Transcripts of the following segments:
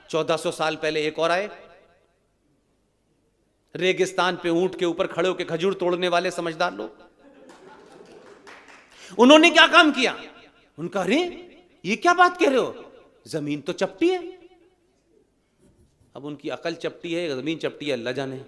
1400 साल पहले एक और आए, रेगिस्तान पे ऊंट के ऊपर खड़े होकर खजूर तोड़ने वाले समझदार लोग। उन्होंने क्या काम किया? उनका, अरे ये क्या बात कह रहे हो, जमीन तो चपटी है। अब उनकी अकल चपटी है, जमीन चपटी है, अल्लाह जाने।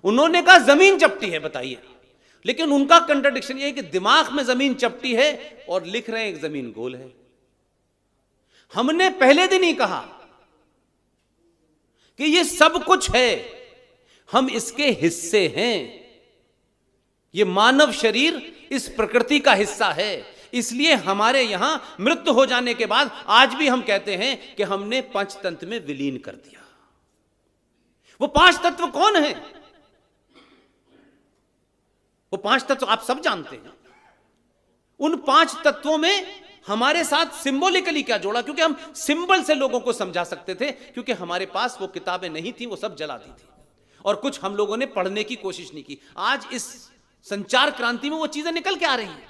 उन्होंने कहा जमीन चपटी है, बताइए। लेकिन उनका कंट्राडिक्शन ये है कि दिमाग में जमीन चपटी है और लिख रहे हैं एक जमीन गोल है। हमने पहले दिन ही कहा कि ये सब कुछ है, हम इसके हिस्से हैं। ये मानव शरीर इस प्रकृति का हिस्सा है, इसलिए हमारे यहां मृत्यु हो जाने के बाद आज भी हम कहते हैं कि हमने पंचतंत्र में विलीन कर दिया। वो पांच तत्व कौन है? वो पांच तत्व आप सब जानते हैं। उन पांच तत्वों में हमारे साथ सिंबॉलिकली क्या जोड़ा? क्योंकि हम सिंबल से लोगों को समझा सकते थे, क्योंकि हमारे पास वो किताबें नहीं थी, वो सब जला दी थी, और कुछ हम लोगों ने पढ़ने की कोशिश नहीं की। आज इस संचार क्रांति में वो चीजें निकल के आ रही हैं।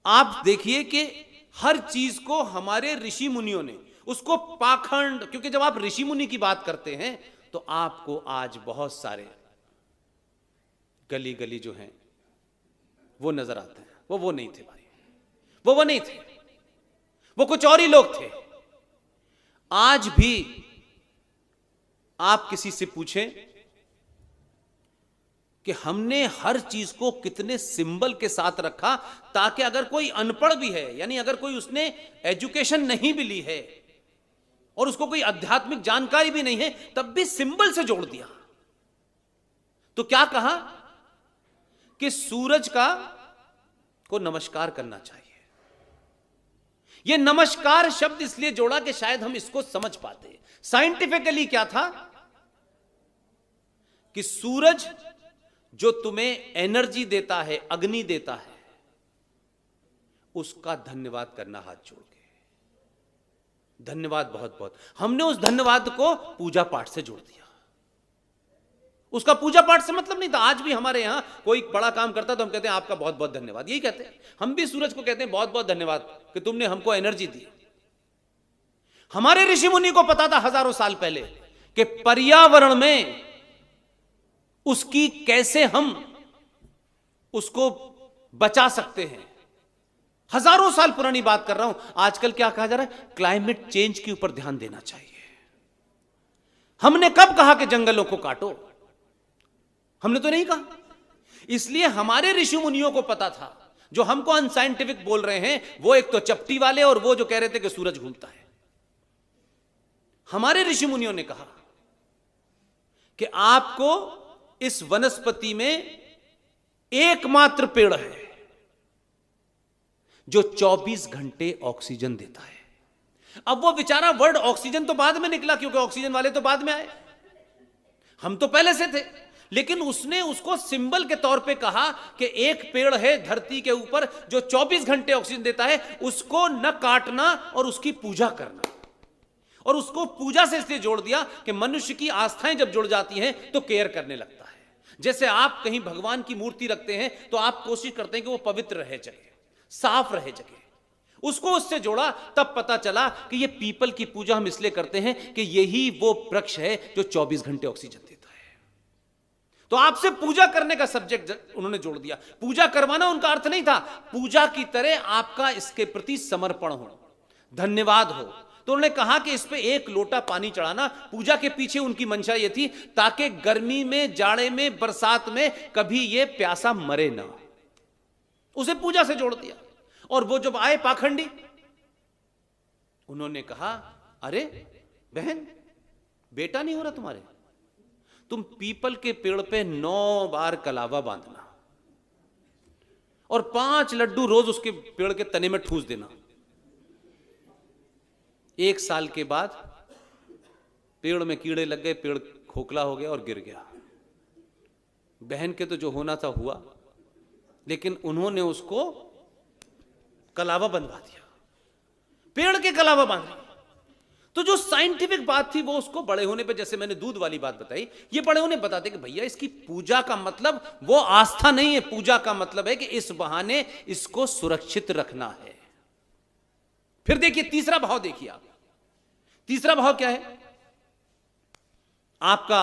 आप देखिए कि हर चीज को हमारे ऋषि मुनियों ने उसको पाखंड, क्योंकि जब आप ऋषि मुनि की बात करते हैं तो आपको आज बहुत सारे गली गली जो हैं वो नजर आते हैं। वो नहीं थे भाई, वो नहीं थे, वो कुछ और ही लोग थे। आज भी आप किसी से पूछें कि हमने हर चीज को कितने सिंबल के साथ रखा, ताकि अगर कोई अनपढ़ भी है, यानी अगर कोई उसने एजुकेशन नहीं भी ली है और उसको कोई आध्यात्मिक जानकारी भी नहीं है, तब भी सिंबल से जोड़ दिया। तो क्या कहा कि सूरज को नमस्कार करना चाहिए। यह नमस्कार शब्द इसलिए जोड़ा कि शायद हम इसको समझ पाते। साइंटिफिकली क्या था कि सूरज जो तुम्हें एनर्जी देता है, अग्नि देता है, उसका धन्यवाद करना हाथ जोड़ के। धन्यवाद बहुत बहुत। हमने उस धन्यवाद को पूजा पाठ से जोड़ दिया। उसका पूजा पाठ से मतलब नहीं था। आज भी हमारे यहां कोई बड़ा काम करता तो हम कहते हैं आपका बहुत बहुत धन्यवाद, यही कहते हैं। हम भी सूरज को कहते हैं बहुत बहुत धन्यवाद कि तुमने हमको एनर्जी दी। हमारे ऋषि मुनि को पता था हजारों साल पहले कि पर्यावरण में उसकी कैसे हम उसको बचा सकते हैं। हजारों साल पुरानी बात कर रहा हूं। आजकल क्या कहा जा रहा है? क्लाइमेट चेंज के ऊपर ध्यान देना चाहिए। हमने कब कहा कि जंगलों को काटो? हमने तो नहीं कहा। इसलिए हमारे ऋषि मुनियों को पता था। जो हमको अनसाइंटिफिक बोल रहे हैं वो एक तो चपटी वाले, और वो जो कह रहे थे कि सूरज घूमता है। हमारे ऋषि मुनियों ने कहा कि आपको इस वनस्पति में एकमात्र पेड़ है जो 24 घंटे ऑक्सीजन देता है। अब वो बेचारा वर्ड ऑक्सीजन तो बाद में निकला, क्योंकि ऑक्सीजन वाले तो बाद में आए, हम तो पहले से थे। लेकिन उसने उसको सिंबल के तौर पे कहा कि एक पेड़ है धरती के ऊपर जो 24 घंटे ऑक्सीजन देता है, उसको न काटना और उसकी पूजा करना। और उसको पूजा से इसलिए जोड़ दिया कि मनुष्य की आस्थाएं जब जुड़ जाती हैं तो केयर करने लगता है। जैसे आप कहीं भगवान की मूर्ति रखते हैं तो आप कोशिश करते हैं कि वो पवित्र रहे जगह, साफ रहे जगह। उसको उससे जोड़ा, तब पता चला कि ये पीपल की पूजा हम इसलिए करते हैं कि यही वो वृक्ष है जो 24 घंटे ऑक्सीजन देता है। तो आपसे पूजा करने का सब्जेक्ट उन्होंने जोड़ दिया। पूजा करवाना उनका अर्थ नहीं था। पूजा की तरह आपका इसके प्रति समर्पण हो, धन्यवाद हो। तो उन्होंने कहा कि इस पे एक लोटा पानी चढ़ाना। पूजा के पीछे उनकी मंशा यह थी ताकि गर्मी में, जाड़े में, बरसात में कभी ये प्यासा मरे ना। उसे पूजा से जोड़ दिया। और वो जब आए पाखंडी, उन्होंने कहा अरे बहन, बेटा नहीं हो रहा तुम्हारे, तुम पीपल के पेड़ पे 9 बार कलावा बांधना और 5 लड्डू रोज उसके पेड़ के तने में ठूस देना। 1 साल के बाद पेड़ में कीड़े लग गए, पेड़ खोखला हो गया और गिर गया। बहन के तो जो होना था हुआ, लेकिन उन्होंने उसको कलावा बंधवा दिया, पेड़ के कलावा बांध दिया। तो जो साइंटिफिक बात थी वो उसको बड़े होने पे, जैसे मैंने दूध वाली बात बताई, ये बड़े होने बताते कि भैया इसकी पूजा का मतलब वो आस्था नहीं है। पूजा का मतलब है कि इस बहाने इसको सुरक्षित रखना है। फिर देखिए तीसरा भाव देखिए आप। तीसरा भाव क्या है? आपका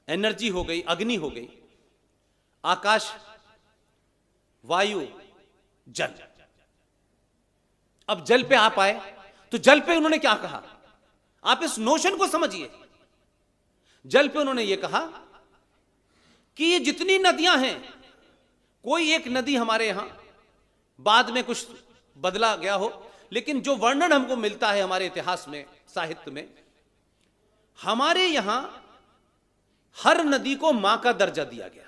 एनर्जी हो गई, अग्नि हो गई, आकाश, वायु, जल। अब जल पे आप आए तो जल पे उन्होंने क्या कहा? आप इस नोशन को समझिए। जल पे उन्होंने यह कहा कि ये जितनी नदियां हैं, कोई एक नदी हमारे यहां बाद में कुछ बदला गया हो, लेकिन जो वर्णन हमको मिलता है हमारे इतिहास में, साहित्य में, हमारे यहां हर नदी को मां का दर्जा दिया गया।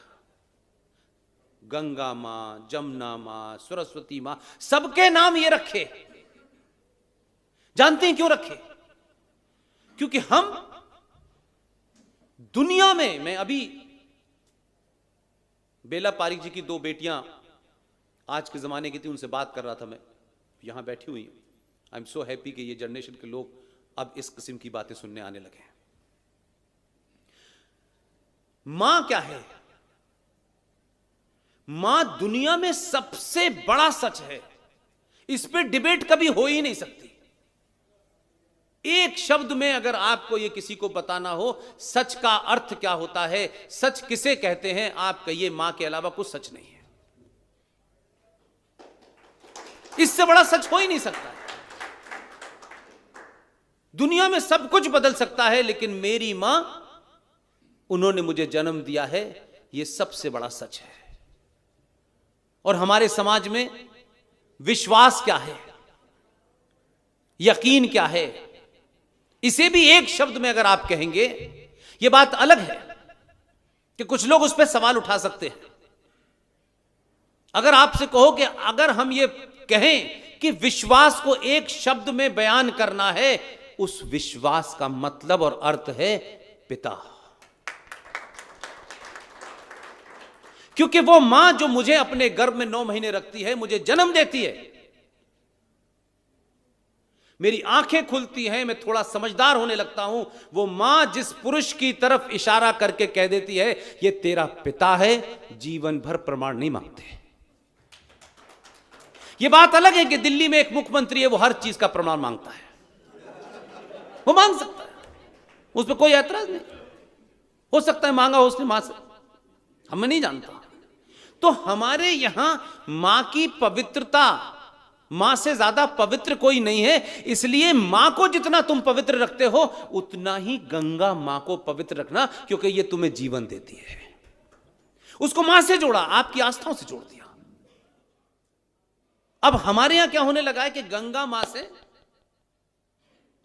गंगा मां, जमुना मां, सरस्वती मां, सबके नाम ये रखे। जानते हैं क्यों रखे? क्योंकि हम दुनिया में, मैं अभी बेला पारिक जी की 2 बेटियां आज के जमाने की थी, उनसे बात कर रहा था, मैं यहां बैठी हुई हूं। आई एम सो हैप्पी कि ये जनरेशन के लोग अब इस किस्म की बातें सुनने आने लगे हैं। मां क्या है? मां दुनिया में सबसे बड़ा सच है। इस पे डिबेट कभी हो ही नहीं सकती। एक शब्द में अगर आपको यह किसी को बताना हो सच का अर्थ क्या होता है, सच किसे कहते हैं, आप कहिए मां के अलावा कुछ सच नहीं है। इससे बड़ा सच हो ही नहीं सकता। दुनिया में सब कुछ बदल सकता है, लेकिन मेरी मां, उन्होंने मुझे जन्म दिया है, यह सबसे बड़ा सच है। और हमारे समाज में विश्वास क्या है, यकीन क्या है, इसे भी एक शब्द में अगर आप कहेंगे, यह बात अलग है कि कुछ लोग उस पर सवाल उठा सकते हैं। अगर आपसे कहो कि अगर हम ये कहें कि विश्वास को एक शब्द में बयान करना है, उस विश्वास का मतलब और अर्थ है पिता। क्योंकि वो मां जो मुझे अपने गर्भ में 9 महीने रखती है, मुझे जन्म देती है, मेरी आंखें खुलती हैं, मैं थोड़ा समझदार होने लगता हूं, वो मां जिस पुरुष की तरफ इशारा करके कह देती है ये तेरा पिता है, जीवन भर प्रमाण नहीं मांगते। ये बात अलग है कि दिल्ली में एक मुख्यमंत्री है, वो हर चीज का प्रमाण मांगता है, वो मांग सकता है, उस पर कोई ऐतराज नहीं। हो सकता है मांगा हो उसने मां से, हमें नहीं जानता। तो हमारे यहां मां की पवित्रता, मां से ज्यादा पवित्र कोई नहीं है। इसलिए मां को जितना तुम पवित्र रखते हो, उतना ही गंगा मां को पवित्र रखना, क्योंकि ये तुम्हें जीवन देती है। उसको मां से जोड़ा, आपकी आस्थाओं से जोड़ दिया। अब हमारे यहां क्या होने लगा है कि गंगा मां से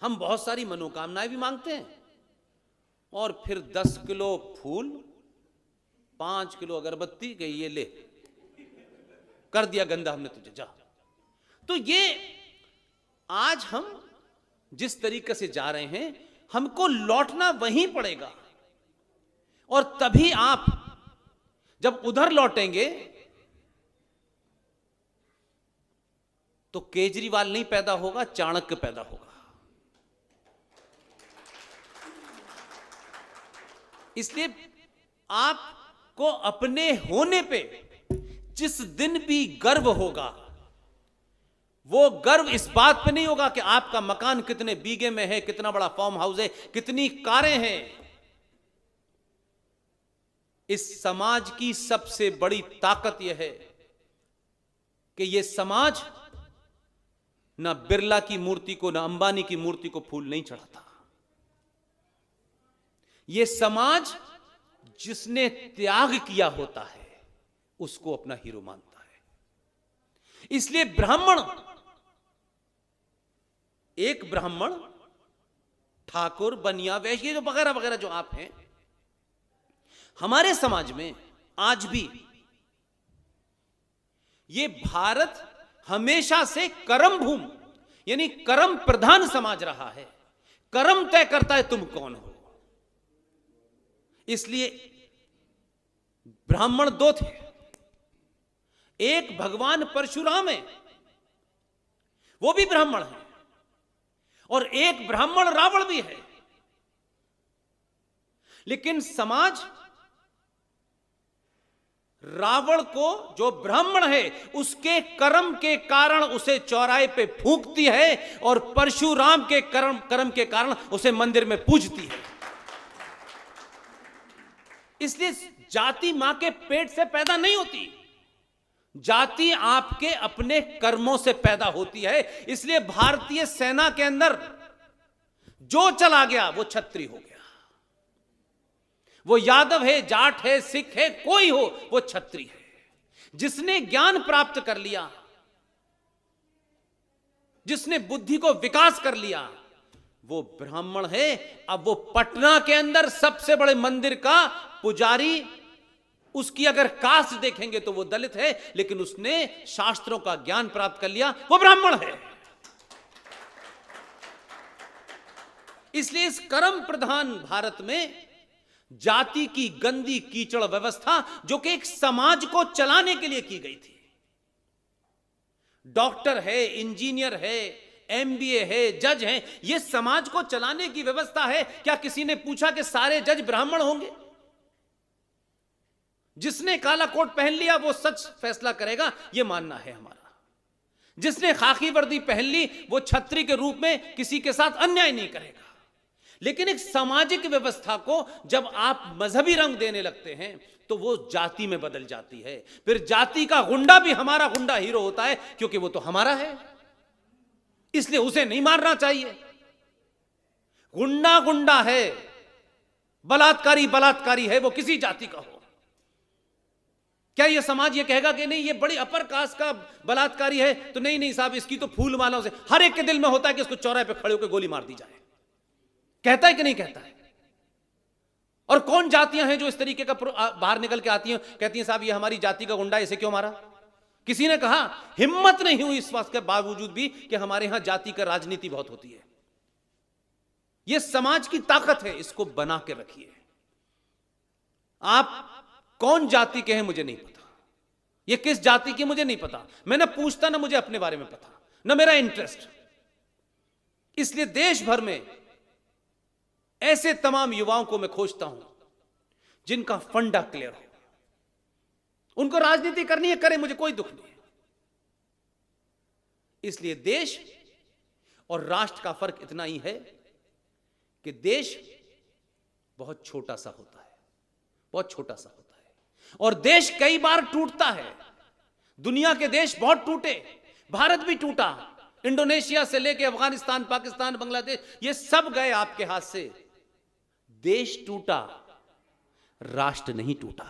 हम बहुत सारी मनोकामनाएं भी मांगते हैं, और फिर 10 किलो फूल, 5 किलो अगरबत्ती, गई ये ले, कर दिया गंदा हमने तुझे, जा। तो ये आज हम जिस तरीके से जा रहे हैं, हमको लौटना वहीं पड़ेगा। और तभी आप जब उधर लौटेंगे तो केजरीवाल नहीं पैदा होगा, चाणक्य पैदा होगा। इसलिए आपको अपने होने पे जिस दिन भी गर्व होगा, वो गर्व इस बात पे नहीं होगा कि आपका मकान कितने बीघे में है, कितना बड़ा फार्म हाउस है, कितनी कारें हैं। इस समाज की सबसे बड़ी ताकत यह है कि यह समाज ना बिरला की मूर्ति को, ना अंबानी की मूर्ति को फूल नहीं चढ़ाता। यह समाज जिसने त्याग किया होता है, उसको अपना हीरो मानता है। इसलिए ब्राह्मण, एक ब्राह्मण, ठाकुर, बनिया, वैश्य, जो वगैरह वगैरह जो आप हैं, हमारे समाज में आज भी ये भारत हमेशा से कर्म भूमि, यानी कर्म प्रधान समाज रहा है। कर्म तय करता है तुम कौन हो। इसलिए ब्राह्मण 2 थे, एक भगवान परशुराम है, वो भी ब्राह्मण है, और एक ब्राह्मण रावण भी है। लेकिन समाज रावण को, जो ब्राह्मण है, उसके कर्म के कारण उसे चौराहे पे फूंकती है और परशुराम के कर्म के कारण उसे मंदिर में पूजती है। इसलिए जाति मां के पेट से पैदा नहीं होती, जाति आपके अपने कर्मों से पैदा होती है। इसलिए भारतीय सेना के अंदर जो चला गया वो छत्री हो गया। वो यादव है, जाट है, सिख है, कोई हो, वो छत्री है। जिसने ज्ञान प्राप्त कर लिया, जिसने बुद्धि को विकास कर लिया, वो ब्राह्मण है। अब वो पटना के अंदर सबसे बड़े मंदिर का पुजारी, उसकी अगर कास्ट देखेंगे तो वो दलित है, लेकिन उसने शास्त्रों का ज्ञान प्राप्त कर लिया, वो ब्राह्मण है। इसलिए इस कर्म प्रधान भारत में जाति की गंदी कीचड़ व्यवस्था, जो कि एक समाज को चलाने के लिए की गई थी, डॉक्टर है, इंजीनियर है, एमबीए है, जज है, यह समाज को चलाने की व्यवस्था है। क्या किसी ने पूछा कि सारे जज ब्राह्मण होंगे? जिसने काला कोट पहन लिया वो सच फैसला करेगा, यह मानना है हमारा। जिसने खाकी वर्दी पहन ली वो छत्री के रूप में किसी के साथ अन्याय नहीं करेगा। लेकिन एक सामाजिक व्यवस्था को जब आप मजहबी रंग देने लगते हैं तो वो जाति में बदल जाती है। फिर जाति का गुंडा भी हमारा गुंडा हीरो होता है, क्योंकि वो तो हमारा है, इसलिए उसे नहीं मारना चाहिए। गुंडा गुंडा है, बलात्कारी बलात्कारी है, वो किसी जाति का हो। क्या ये समाज ये कहेगा कि नहीं ये बड़ी अपर कास्ट का बलात्कारी है, तो नहीं नहीं साहब, इसकी तो फूल मालाओं से, हर एक के दिल में होता है कि इसको चौराहे पे खड़े होकर गोली मार दी जाए। कहता है कि नहीं कहता है? और कौन जातियां हैं जो इस तरीके का बाहर निकल के आती हैं, कहती हैं साहब ये हमारी जाति का गुंडा, इसे क्यों मारा? किसी ने कहा, हिम्मत नहीं हुई इस बात के बावजूद भी कि हमारे यहां जाति का राजनीति बहुत होती है। यह समाज की ताकत है, इसको बना के रखिए। आप कौन जाति के हैं मुझे नहीं पता, ये किस जाति की मुझे नहीं पता, मैं ना पूछता ना मुझे अपने बारे में पता, ना मेरा इंटरेस्ट। इसलिए देश भर में ऐसे तमाम युवाओं को मैं खोजता हूं जिनका फंडा क्लियर हो। उनको राजनीति करनी है, करें, मुझे कोई दुख नहीं है। इसलिए देश और राष्ट्र का फर्क इतना ही है कि देश बहुत छोटा सा होता है, बहुत छोटा सा होता है, और देश कई बार टूटता है। दुनिया के देश बहुत टूटे, भारत भी टूटा, इंडोनेशिया से लेके अफगानिस्तान, पाकिस्तान, बांग्लादेश, ये सब गए आपके हाथ से। देश टूटा, राष्ट्र नहीं टूटा।